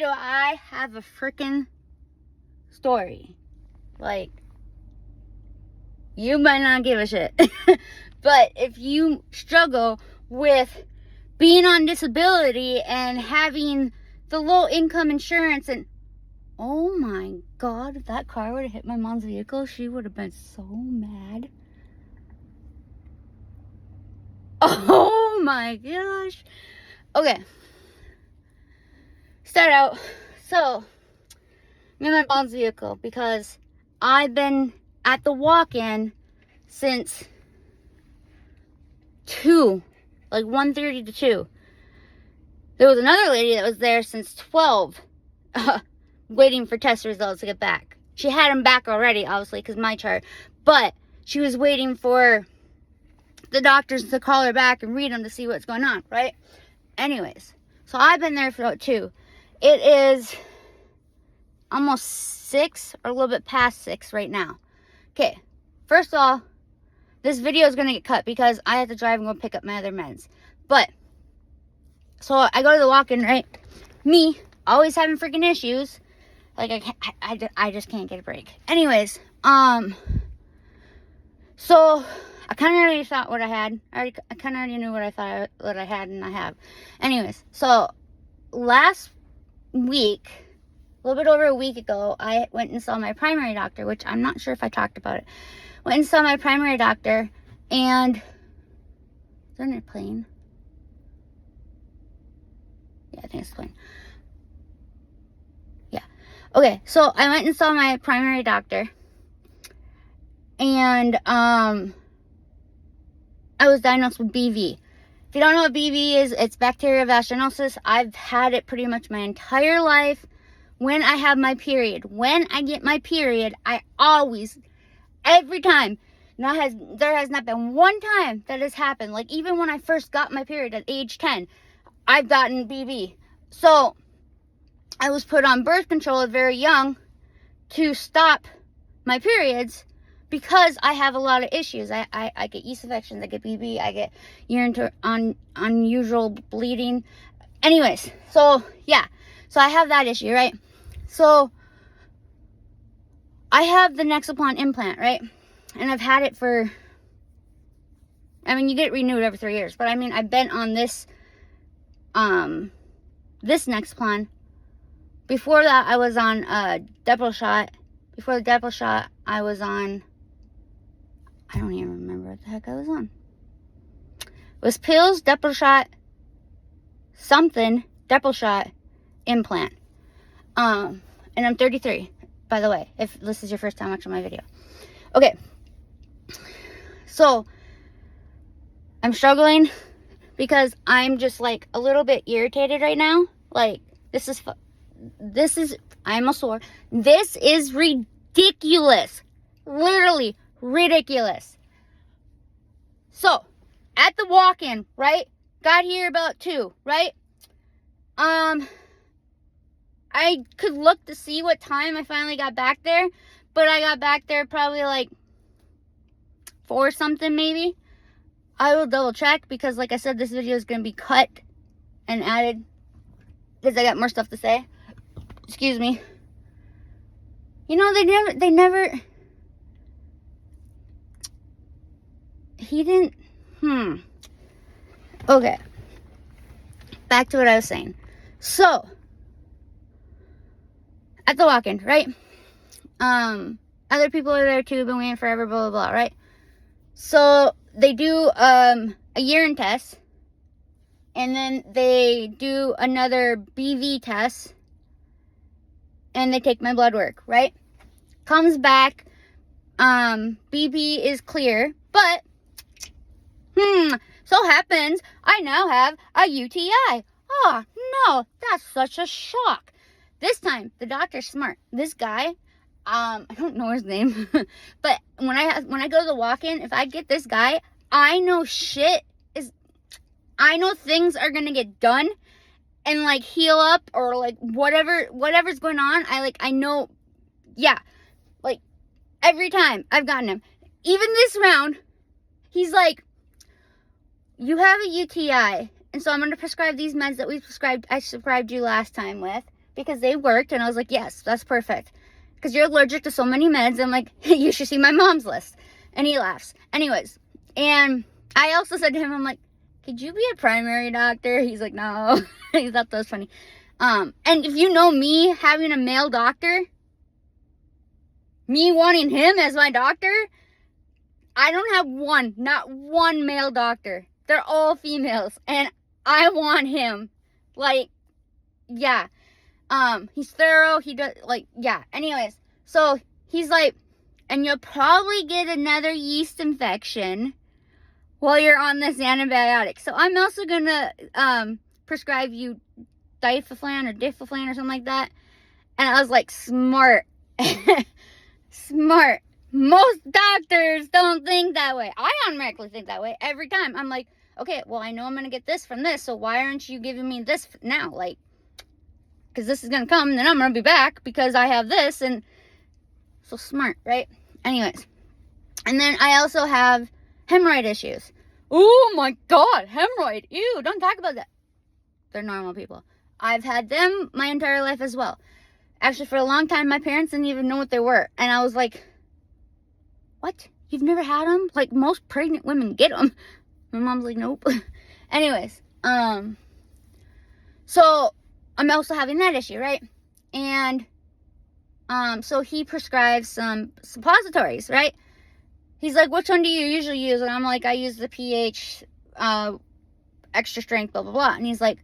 do I have a freaking story. Like, you might not give a shit. But if you struggle with being on disability and having the low income insurance, and oh my God, if that car would have hit my mom's vehicle, she would have been so mad. Oh my gosh. Okay. Start out. So, I'm in my mom's vehicle because I've been at the walk-in since 2, like 1:30 to 2. There was another lady that was there since 12, waiting for test results to get back. She had them back already, obviously, because my chart. But she was waiting for the doctors to call her back and read them to see what's going on, right? Anyways, so I've been there for 2. It is almost 6 or a little bit past 6 right now. Okay, first of all, this video is going to get cut because I have to drive and go pick up my other meds. But, so I go to the walk-in, right? Me, always having freaking issues. Like, I just can't get a break. Anyways, so I kind of already thought what I had. I kind of already knew what I thought, what I had, and I have. Anyways, so last week, a little bit over a week ago, I went and saw my primary doctor, which I'm not sure if I talked about it. Went and saw my primary doctor, and is there an airplane? Yeah, I think it's a plane. Yeah. Okay, so I went and saw my primary doctor, and I was diagnosed with BV. If you don't know what BV is, it's bacterial vaginosis. I've had it pretty much my entire life. When I have my period, when I get my period, I always, every time, there has not been one time that has happened. Like, even when I first got my period at age 10, I've gotten BV. So, I was put on birth control very young to stop my periods because I have a lot of issues. I get yeast infections, I get BV, I get unusual bleeding. Anyways, so, yeah. So, I have that issue, right? So, I have the Nexaplon implant, right? And I've had it for, I mean, you get it renewed every 3 years. But, I mean, I've been on this Nexaplon. Before that, I was on Depo shot. Before the Depo shot, I was on, I don't even remember what the heck I was on. It was pills, Depo shot, something, Depo shot, implant. And I'm 33, by the way, if this is your first time watching my video. Okay. So, I'm struggling because I'm just like a little bit irritated right now. Like, I'm a sore. This is ridiculous. Literally ridiculous. So, at the walk-in, right? Got here about 2, right? I could look to see what time I finally got back there, but I got back there probably like 4 something maybe. I will double check because, like I said, this video is going to be cut and added because I got more stuff to say. Excuse me. You know, they never, he didn't, Okay. Back to what I was saying. So, at the walk-in, right? Other people are there too, been waiting forever, blah, blah, blah, right? So, they do a urine test, and then they do another BV test, and they take my blood work, right? Comes back, BV is clear, but, so happens I now have a UTI. Oh, no, that's such a shock. This time, the doctor's smart. This guy, I don't know his name, but when I go to the walk-in, if I get this guy, I know I know things are gonna get done and like heal up or like whatever's going on. I know, yeah, like every time I've gotten him, even this round, he's like, you have a UTI, and so I'm gonna prescribe these meds that I prescribed you last time with. because they worked. And I was like, yes, that's perfect. Because you're allergic to so many meds. I'm like, you should see my mom's list. And he laughs. Anyways, and I also said to him, I'm like, could you be a primary doctor? He's like, no. He thought that was funny. And if you know me having a male doctor, me wanting him as my doctor, I don't have not one male doctor. They're all females. And I want him. Like, yeah. He's thorough. He does, like, yeah. Anyways, so he's like, and you'll probably get another yeast infection while you're on this antibiotic. So I'm also going to prescribe you difluflan or something like that. And I was like, smart. Smart. Most doctors don't think that way. I automatically think that way every time. I'm like, okay, well, I know I'm going to get this from this. So why aren't you giving me this now? Like, because this is going to come, and then I'm going to be back because I have this. And so smart, right? Anyways. And then I also have hemorrhoid issues. Oh my God, hemorrhoid. Ew, don't talk about that. They're normal people. I've had them my entire life as well. Actually, for a long time, my parents didn't even know what they were. And I was like, what? You've never had them? Like, most pregnant women get them. My mom's like, nope. Anyways, so I'm also having that issue, right? And so he prescribes some suppositories, right? He's like, which one do you usually use? And I'm like, I use the pH extra strength, blah, blah, blah. And he's like,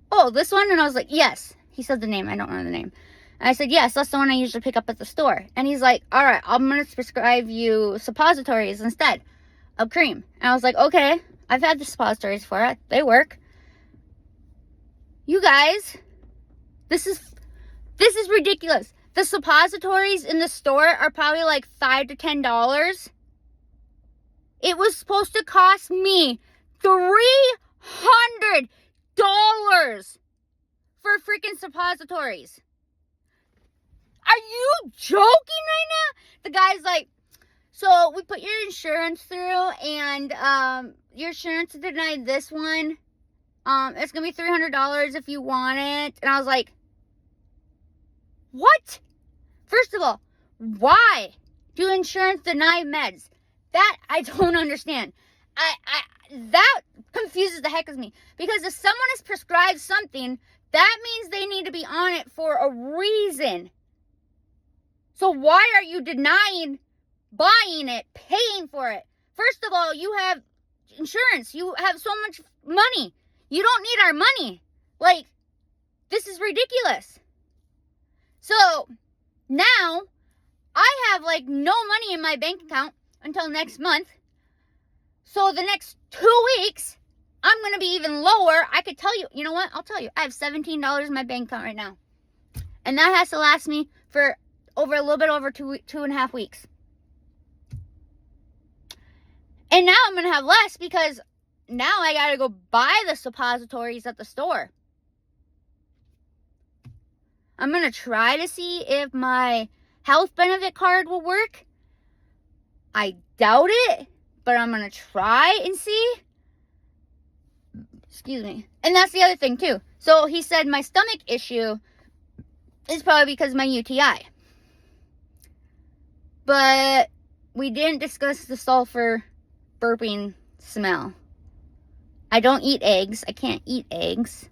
oh, this one? And I was like, yes. He said the name. I don't remember the name. And I said, yes, that's the one I usually pick up at the store. And he's like, all right, I'm going to prescribe you suppositories instead of cream. And I was like, okay, I've had the suppositories for it. They work. You guys, this is ridiculous. The suppositories in the store are probably like $5 to $10. It was supposed to cost me $300 for freaking suppositories. Are you joking right now? The guy's like, so we put your insurance through, and your insurance denied this one. It's gonna be $300 if you want it. And I was like, what? First of all, why do insurance deny meds? That I don't understand. That confuses the heck out of me. Because if someone is prescribed something, that means they need to be on it for a reason. So why are you denying buying it, paying for it? First of all, you have insurance. You have so much money. You don't need our money. Like, this is ridiculous. So now I have like no money in my bank account until next month. So the next 2 weeks, I'm going to be even lower. I could tell you, you know what? I'll tell you. I have $17 in my bank account right now. And that has to last me for a little bit over 2.5 weeks. And now I'm going to have less because now I got to go buy the suppositories at the store. I'm going to try to see if my health benefit card will work. I doubt it, but I'm going to try and see. Excuse me. And that's the other thing too. So he said my stomach issue is probably because of my UTI. But we didn't discuss the sulfur burping smell. I don't eat eggs. I can't eat eggs.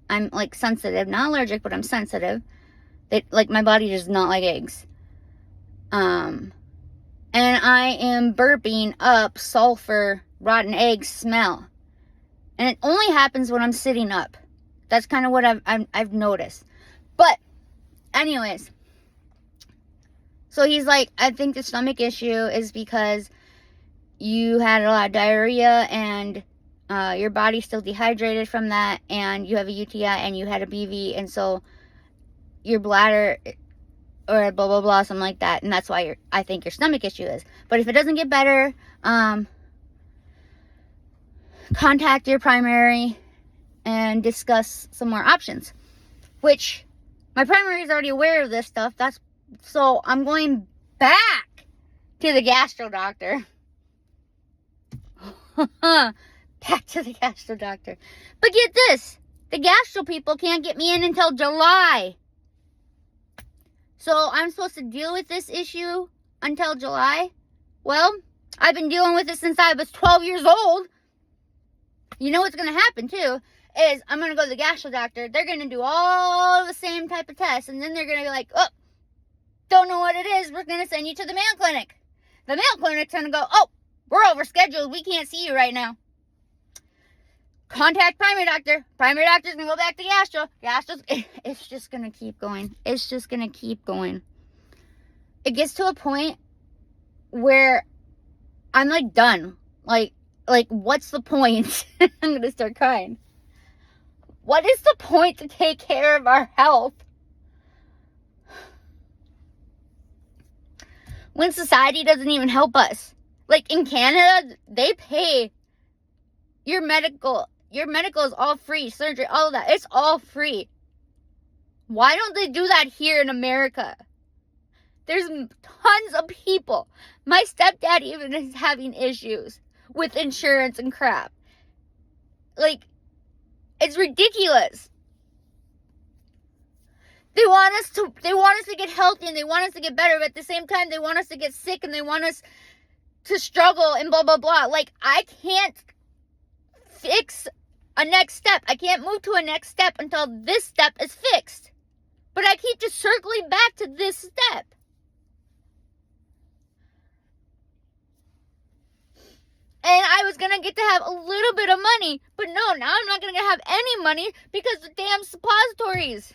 I'm like sensitive, not allergic, but I'm sensitive. Like my body does not like eggs. And I am burping up sulfur, rotten egg smell. And it only happens when I'm sitting up. That's kind of what I've noticed. But anyways, so he's like, I think the stomach issue is because you had a lot of diarrhea and your body's still dehydrated from that, and you have a UTI and you had a BV, and so your bladder or blah blah blah, something like that, and that's why I think your stomach issue is. But if it doesn't get better, contact your primary and discuss some more options. Which my primary is already aware of this stuff. So I'm going back to the gastro doctor. Back to the gastro doctor. But get this. The gastro people can't get me in until July. So I'm supposed to deal with this issue until July? Well, I've been dealing with it since I was 12 years old. You know what's going to happen, too, is I'm going to go to the gastro doctor. They're going to do all the same type of tests, and then they're going to be like, oh, don't know what it is. We're going to send you to the Mayo Clinic. The Mayo Clinic's going to go, oh, we're overscheduled. We can't see you right now. Contact primary doctor. Primary doctor's going to go back to gastro. It's just going to keep going. It's just going to keep going. It gets to a point where I'm, like, done. Like, what's the point? I'm going to start crying. What is the point to take care of our health when society doesn't even help us? Like, in Canada, they pay your medical is all free. Surgery, all of that. It's all free. Why don't they do that here in America? There's tons of people. My stepdad even is having issues with insurance and crap. Like, it's ridiculous. They want us to get healthy and they want us to get better, but at the same time they want us to get sick and they want us to struggle and blah blah blah. Like, I can't fix a next step. I can't move to a next step until this step is fixed. But I keep just circling back to this step. And I was going to get to have a little bit of money. But no, now I'm not going to have any money because of the damn suppositories.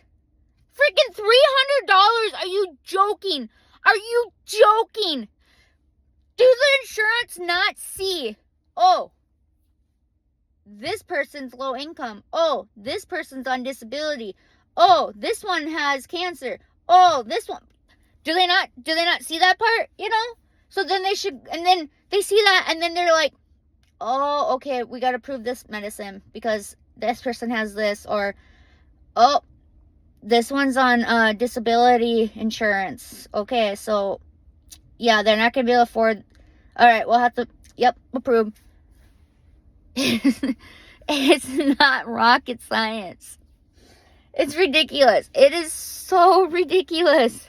Freaking $300. Are you joking? Are you joking? Do the insurance not see? Oh, this person's low income. Oh, this person's on disability. Oh, this one has cancer. Oh, this one. Do they not see that part? You know? So then they should, and then they see that, and then they're like, oh, okay, we got to prove this medicine because this person has this, or, oh, this one's on disability insurance. Okay, so, yeah, they're not going to be able to afford. All right, we'll have to, yep, approve. It's not rocket science. It's ridiculous. It is so ridiculous.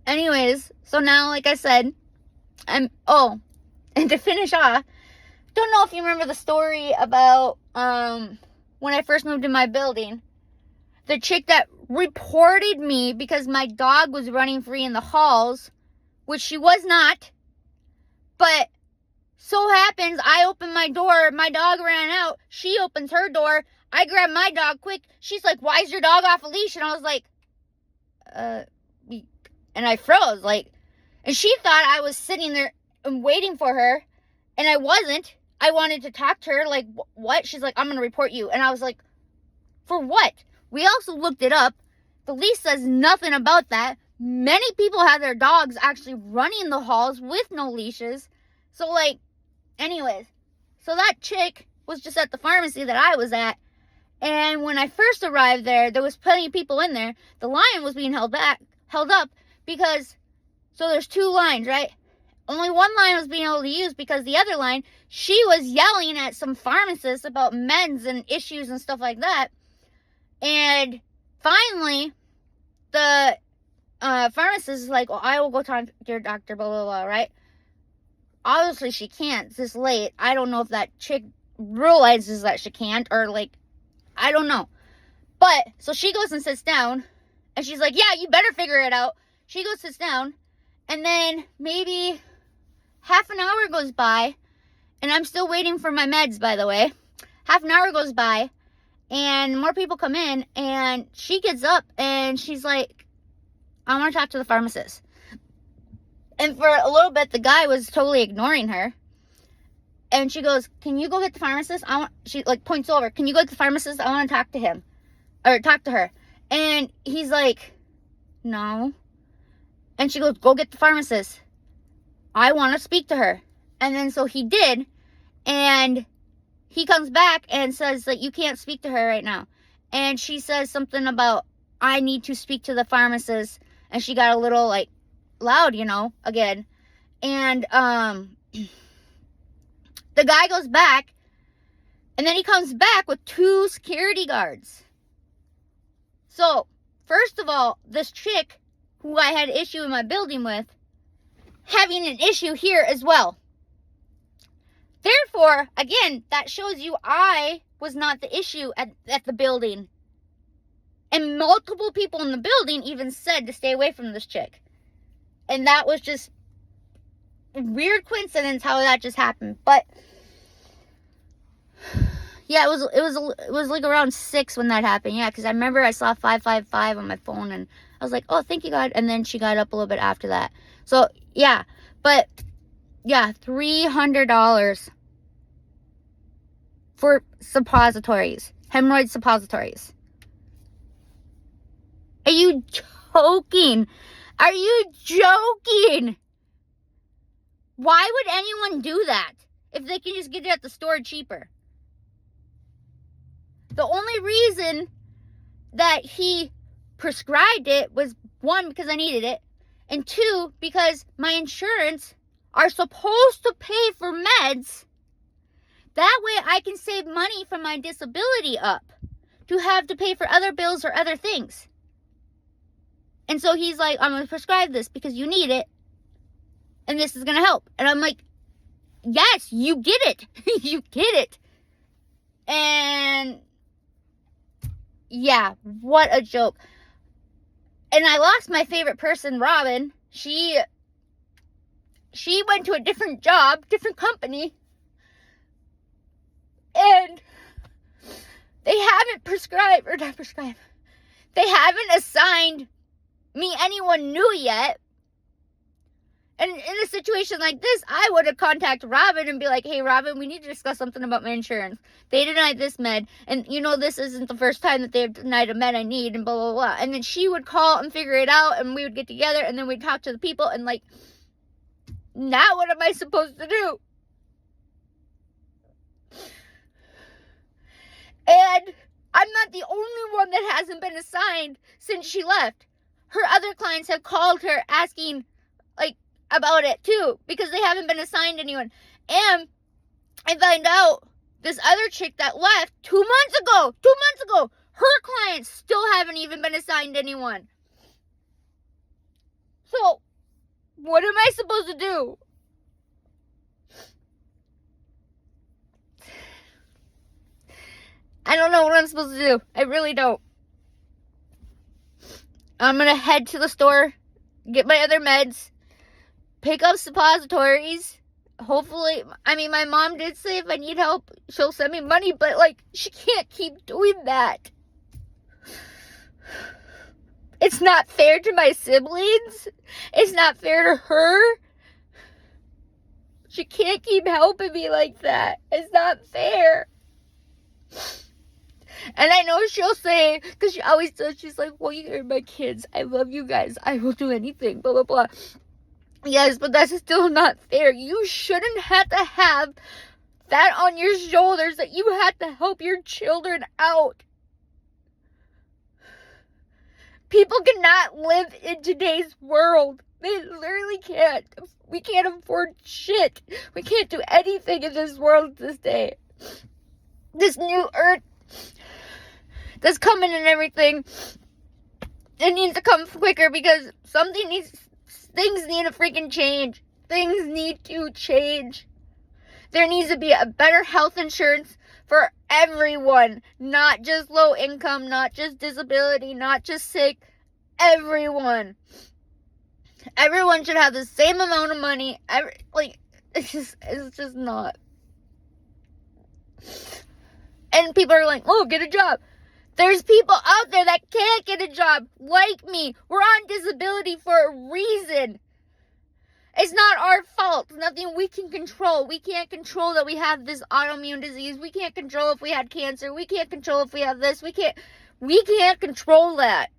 Anyways, so now, like I said, and to finish off, don't know if you remember the story about when I first moved in my building, the chick that reported me because my dog was running free in the halls, which she was not, but so happens I opened my door, my dog ran out, she opens her door, I grab my dog quick, she's like, why is your dog off a leash? And I was like, and I froze, like, and she thought I was sitting there and waiting for her, and I wasn't. I wanted to talk to her, like, what? She's like, I'm going to report you. And I was like, for what? We also looked it up. The lease says nothing about that. Many people have their dogs actually running the halls with no leashes. So, like, anyways, so that chick was just at the pharmacy that I was at, and when I first arrived there was plenty of people in there. The line was being held up, because, so there's two lines, right? Only one line was being able to use because the other line, she was yelling at some pharmacists about meds and issues and stuff like that. And finally, the pharmacist is like, well, I will go talk to your doctor, blah, blah, blah, right? Obviously, she can't. It's this late. I don't know if that chick realizes that she can't, or, like, I don't know. But, so she goes and sits down, and she's like, yeah, you better figure it out. She goes, sits down, and then maybe half an hour goes by, and I'm still waiting for my meds, by the way. Half an hour goes by, and more people come in, and she gets up, and she's like, I want to talk to the pharmacist. And for a little bit, the guy was totally ignoring her. And she goes, can you go get the pharmacist? She, like, points over. Can you go get the pharmacist? I want to talk to him. Or talk to her. And he's like, no. And she goes, go get the pharmacist. I want to speak to her. And then so he did. And he comes back and says that you can't speak to her right now. And she says something about, I need to speak to the pharmacist. And she got a little, like, loud, you know, again. And the guy goes back And then he comes back with 2 security guards. So, first of all, this chick who I had issue in my building with, having an issue here as well. Therefore, again, that shows you I was not the issue at the building. And multiple people in the building even said to stay away from this chick. And that was just a weird coincidence how that just happened. But yeah, it was like around 6 when that happened. Yeah, because I remember I saw 555 on my phone and I was like, oh, thank you, God. And then she got up a little bit after that. So yeah, but yeah, $300 for suppositories, hemorrhoid suppositories. Are you joking? Are you joking? Why would anyone do that if they can just get it at the store cheaper? The only reason that he prescribed it was 1, because I needed it, and 2, because my insurance are supposed to pay for meds. That way I can save money from my disability up to have to pay for other bills or other things. And so he's like, I'm going to prescribe this because you need it. And this is going to help. And I'm like, yes, you get it. You get it. And yeah, what a joke. And I lost my favorite person, Robin. She went to a different job, different company. And they haven't they haven't assigned me anyone new yet. And in a situation like this, I would have contacted Robin and be like, hey, Robin, we need to discuss something about my insurance. They denied this med, and you know this isn't the first time that they've denied a med I need, and blah, blah, blah. And then she would call and figure it out, and we would get together, and then we'd talk to the people, and like, now what am I supposed to do? And I'm not the only one that hasn't been assigned since she left. Her other clients have called her asking, like, about it too, because they haven't been assigned anyone. And I find out this other chick that left 2 months ago, her clients still haven't even been assigned anyone. So, what am I supposed to do? I don't know what I'm supposed to do. I really don't. I'm going to head to the store, get my other meds, pick up suppositories. Hopefully, I mean, my mom did say if I need help, she'll send me money, but like, she can't keep doing that. It's not fair to my siblings. It's not fair to her. She can't keep helping me like that. It's not fair. And I know she'll say, because she always does, she's like, well, you're my kids. I love you guys. I will do anything, blah, blah, blah. Yes, but that's still not fair. You shouldn't have to have that on your shoulders, that you have to help your children out. People cannot live in today's world. They literally can't. We can't afford shit. We can't do anything in this world this day. This new earth that's coming and everything, it needs to come quicker because things need to freaking change. Things need to change. There needs to be a better health insurance for everyone, not just low income, not just disability, not just sick, everyone. Everyone should have the same amount of money. It's just not. And people are like, oh, get a job. There's people out there that can't get a job, like me. We're on disability for a reason. It's not our fault. It's nothing we can control. We can't control that we have this autoimmune disease. We can't control if we had cancer. We can't control if we have this. We can't control that.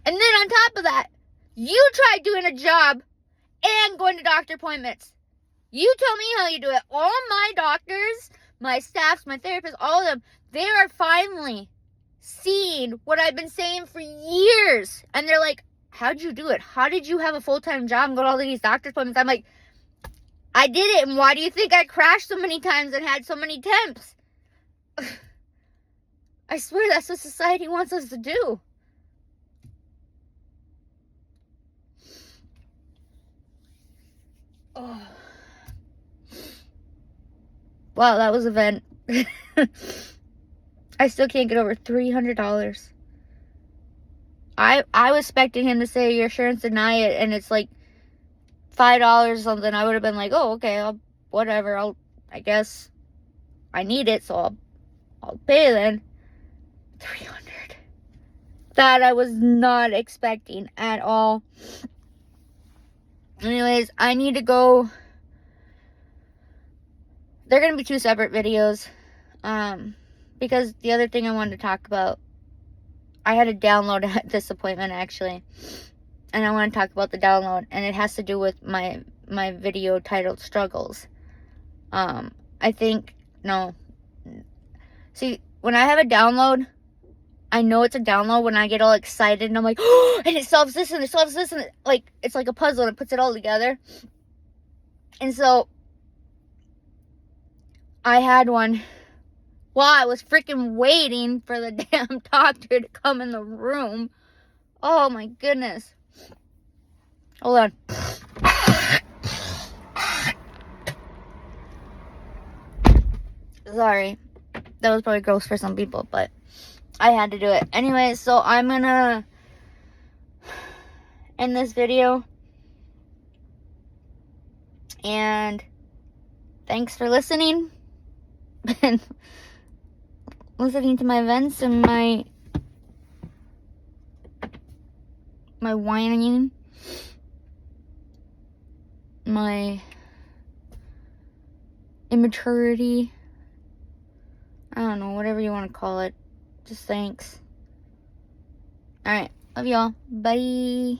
And then on top of that, you try doing a job and going to doctor appointments. You tell me how you do it. All my doctors, my staffs, my therapists, all of them, they are finally seeing what I've been saying for years. And they're like, how'd you do it? How did you have a full-time job and go to all these doctor's appointments? I'm like, I did it, and why do you think I crashed so many times and had so many temps? I swear that's what society wants us to do. Oh. Wow, that was a vent. I still can't get over $300. I was expecting him to say your insurance deny it, and it's like $5 or something. I would have been like, oh, okay, I guess I need it, so I'll pay then. $300. That I was not expecting at all. Anyways, I need to go. They're going to be 2 separate videos. Because the other thing I wanted to talk about, I had a download at this appointment, actually. And I want to talk about the download. And it has to do with my video titled Struggles. I think, no. See, when I have a download, I know it's a download when I get all excited. And I'm like, oh, and it solves this and it solves this. And it's like a puzzle and it puts it all together. And so, I had one while I was freaking waiting for the damn doctor to come in the room. Oh my goodness. Hold on. Sorry. That was probably gross for some people, but I had to do it. Anyway, so I'm gonna end this video. And thanks for listening. And listening to my vents and my whining, my immaturity. I don't know, whatever you want to call it. Just thanks. Alright, love y'all. Bye.